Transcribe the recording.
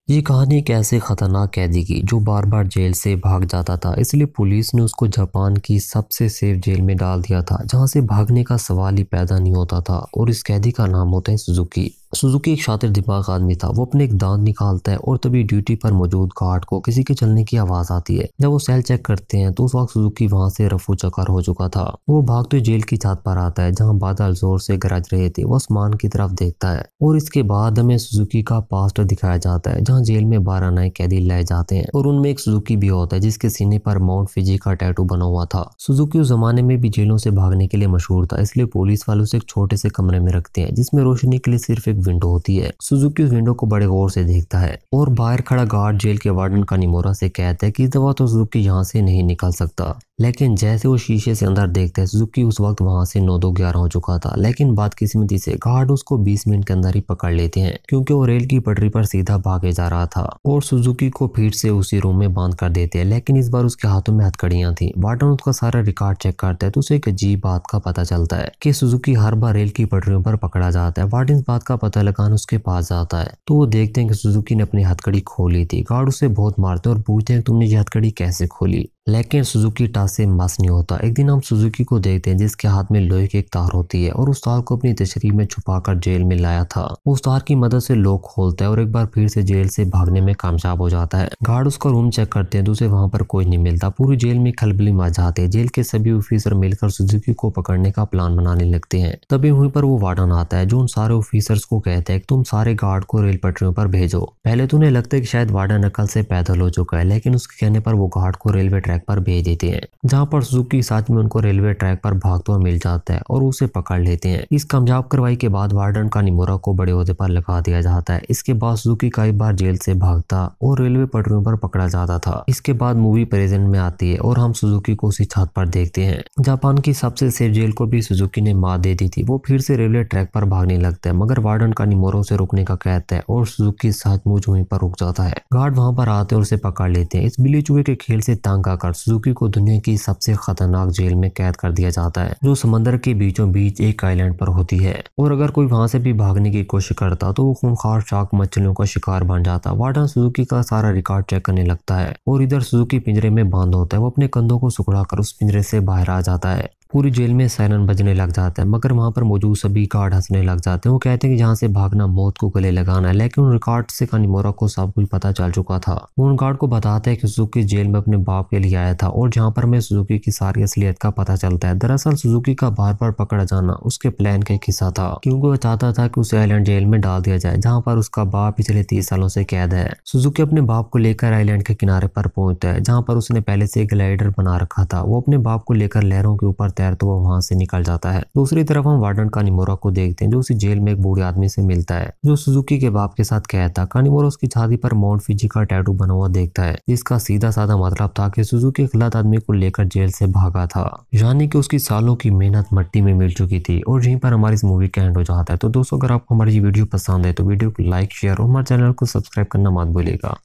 ये कहानी एक ऐसे खतरनाक कैदी की जो बार बार जेल से भाग जाता था, इसलिए पुलिस ने उसको जापान की सबसे सेफ जेल में डाल दिया था जहां से भागने का सवाल ही पैदा नहीं होता था। और इस कैदी का नाम होता है सुजुकी। सुजुकी एक शातिर दिमाग आदमी था। वो अपने एक दांत निकालता है और तभी ड्यूटी पर मौजूद गार्ड को किसी के चलने की आवाज आती है। जब वो सेल चेक करते हैं तो उस वक्त सुजुकी वहां से रफू चक्कर हो चुका था। वो भागते जेल की छत पर आता है जहां बादल जोर से गरज रहे थे। वो आसमान की तरफ देखता है और इसके बाद हमें सुजुकी का पास्ट दिखाया जाता है जहां जेल में 12 नए कैदी लाए जाते हैं और उनमें एक सुजुकी भी होता है जिसके सीने पर माउंट फिजी का टैटू बना हुआ था। सुजुकी उस जमाने में भी जेलों से भागने के लिए मशहूर था, इसलिए पुलिस वाले उसे एक छोटे से कमरे में रखते हैं जिसमें रोशनी के लिए सिर्फ एक विंडो होती है। सुजुकी उस विंडो को बड़े गौर से देखता है और बाहर खड़ा गार्ड जेल के वार्डन कानिमोरा से कहता है कि इस दफा तो सुजुकी यहाँ से नहीं निकल सकता। लेकिन जैसे वो शीशे से अंदर देखता है, सुजुकी उस वक्त वहां से 9-2-11 हो चुका था। लेकिन बदकिस्मती से गार्ड उसको 20 मिनट के अंदर ही पकड़ लेते हैं क्योंकि वो रेल की पटरी पर सीधा भागे जा रहा था और सुजुकी को फिर से उसी रूम में बंद कर देते हैं। लेकिन इस बार उसके हाथों में हथकड़ियां थी। वार्डन उसका सारा रिकॉर्ड चेक करता है तो उसे एक अजीब बात का पता चलता है कि सुजुकी हर बार रेल की पटरियों पर पकड़ा जाता है। वार्डन इस बात का पता लगाने उसके पास जाता है तो वो देखते हैं कि सुजुकी ने अपनी हथकड़ी खोली थी। गार्ड उसे बहुत मारते हैं और पूछते हैं तुमने ये हथकड़ी कैसे खोली, लेकिन सुजुकी टास से मस नहीं होता। एक दिन हम सुजुकी को देखते हैं जिसके हाथ में लोहे की एक तार होती है और उस तार को अपनी तशरीह में छुपाकर जेल में लाया था। उस तार की मदद से लॉक खोलता है और एक बार फिर से जेल से भागने में कामयाब हो जाता है। गार्ड उसका रूम चेक करते हैं तो उसे वहां पर कोई नहीं मिलता। पूरी जेल में खलबली मच जाती है। जेल के सभी ऑफिसर मिलकर सुजुकी को पकड़ने का प्लान बनाने लगते हैं। तभी वहीं पर वो वार्डन आता है जो उन सारे ऑफिसर्स को कहता है कि तुम सारे गार्ड को रेल पटरियों पर भेजो। पहले तो उन्हें लगता है कि शायद वार्डन अकल से पैदल हो चुका है, लेकिन उसके कहने पर वो गार्ड को रेलवे ट्रैक पर भेज देते हैं जहां पर सुजुकी सच में उनको रेलवे ट्रैक पर भागते हुए मिल जाता है और उसे पकड़ लेते हैं। इस कामयाब कार्रवाई के बाद वार्डन कानिमोरा को बड़े ओहदे पर लगा दिया जाता है। इसके बाद सुजुकी कई बार जेल से भागता और रेलवे पटरियों पर पकड़ा जाता था। इसके बाद मूवी प्रेजेंट में आती है और हम सुजुकी को उसी छत पर देखते हैं। जापान की सबसे सेफ जेल को भी सुजुकी ने मात दे दी थी। वो फिर से रेलवे ट्रैक पर भागने लगता है मगर वार्डन कानिमोरा उसे रोकने का कहता है और सुजुकी सचमुच वहीं पर रुक जाता है। गार्ड वहां पर आते और उसे पकड़ लेते हैं। इस बिल्ली चूहे के खेल से तंग आकर सुजुकी को दुनिया की सबसे खतरनाक जेल में कैद कर दिया जाता है जो समंदर के बीचों बीच एक आइलैंड पर होती है। और अगर कोई वहां से भी भागने की कोशिश करता तो वो खूंखार शार्क मछलियों का शिकार बन जाता। वार्डन सुजुकी का सारा रिकॉर्ड चेक करने लगता है और इधर सुजुकी पिंजरे में बंद होता है। वो अपने कंधों को सुखड़ाकर उस पिंजरे से बाहर आ जाता है। पूरी जेल में सायरन बजने लग जाता है मगर वहां पर मौजूद सभी गार्ड हंसने लग जाते हैं। वो कहते हैं कि जहां से भागना मौत को गले लगाना है, लेकिन उन रिकॉर्ड से कानिमोरा को सब कुछ पता चल चुका था। वो उन गार्ड को बताता है कि सुजुकी जेल में अपने बाप के लिए आया था और जहां पर हमें सुजुकी की सारी असलियत का पता चलता है। दरअसल सुजुकी का बार बार पकड़ा जाना उसके प्लान का एक हिस्सा था क्योंकि वो चाहता था कि उसे आइलैंड जेल में डाल दिया जाए जहाँ पर उसका बाप पिछले 30 सालों से कैद है। सुजुकी अपने बाप को लेकर आइलैंड के किनारे पर पहुंचता है जहाँ पर उसने पहले से एक ग्लाइडर बना रखा था। वो अपने बाप को लेकर लहरों के ऊपर तैरता हुआ वहां से निकल जाता है। दूसरी तरफ हम वार्डन कानिमोरा को देखते हैं जो उसी जेल में एक बूढ़े आदमी से मिलता है जो सुजुकी के बाप के साथ कैद था। कानिमोरा उसकी छाती पर माउंट फिजी का टैटू बना हुआ देखता है जिसका सीधा साधा मतलब था कि सुजुकी एक गलत आदमी को लेकर जेल से भागा था, यानी कि उसकी सालों की मेहनत मट्टी में मिल चुकी थी। और यहीं पर हमारी इस मूवी का एंड हो जाता है। तो दोस्तों, अगर आपको हमारी ये वीडियो पसंद है तो वीडियो को लाइक शेयर और हमारे चैनल को सब्सक्राइब करना मत भूलिएगा।